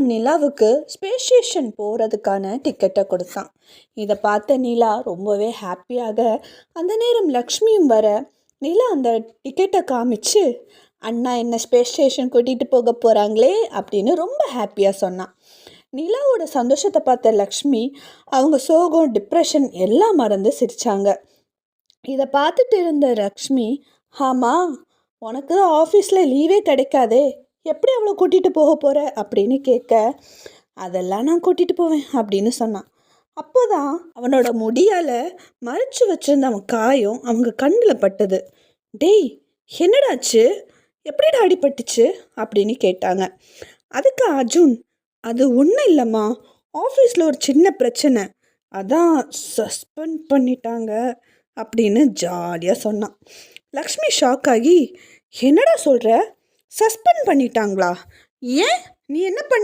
அர்ஜுன் நிலாவுக்கு space station போகிறதுக்கான டிக்கெட்டை கொடுத்தான். இதை பார்த்த நிலா ரொம்பவே ஹாப்பியாக, அந்த நேரம் லக்ஷ்மியும் வர நிலா அந்த டிக்கெட்டை காமிச்சு, அண்ணா என்ன ஸ்பேஸ் ஸ்டேஷன் கூட்டிகிட்டு போக போகிறாங்களே அப்படின்னு ரொம்ப ஹாப்பியாக சொன்னான். நிலாவோட சந்தோஷத்தை பார்த்த லக்ஷ்மி அவங்க சோகம், டிப்ரெஷன் எல்லாம் மறந்து சிரித்தாங்க. இதை பார்த்துட்டு இருந்த லக்ஷ்மி, ஆமாம், உனக்கு தான் ஆஃபீஸில் லீவே கிடைக்காதே, எப்படி அவளை கூட்டிகிட்டு போக போகிற அப்படின்னு கேட்க, அதெல்லாம் நான் கூட்டிகிட்டு போவேன் அப்படின்னு சொன்னான். அப்போ தான் அவனோட முடியால் மறைச்சி வச்சிருந்த அவன் காயம் அவங்க கண்ணில் பட்டது. டேய், என்னடாச்சு, எப்படிடா அடிபட்டுச்சு அப்படின்னு கேட்டாங்க. அதுக்கு அர்ஜுன், அது ஒன்றும் இல்லைம்மா, ஆஃபீஸில் ஒரு சின்ன பிரச்சனை, அதான் சஸ்பெண்ட் பண்ணிட்டாங்க அப்படின்னு ஜாலியாக சொன்னான். லக்ஷ்மி ஷாக் ஆகி, என்னடா சொல்கிற, சஸ்பெண்ட் பண்ணிட்டாங்களா? ஏன், நீ என்ன பண்ண?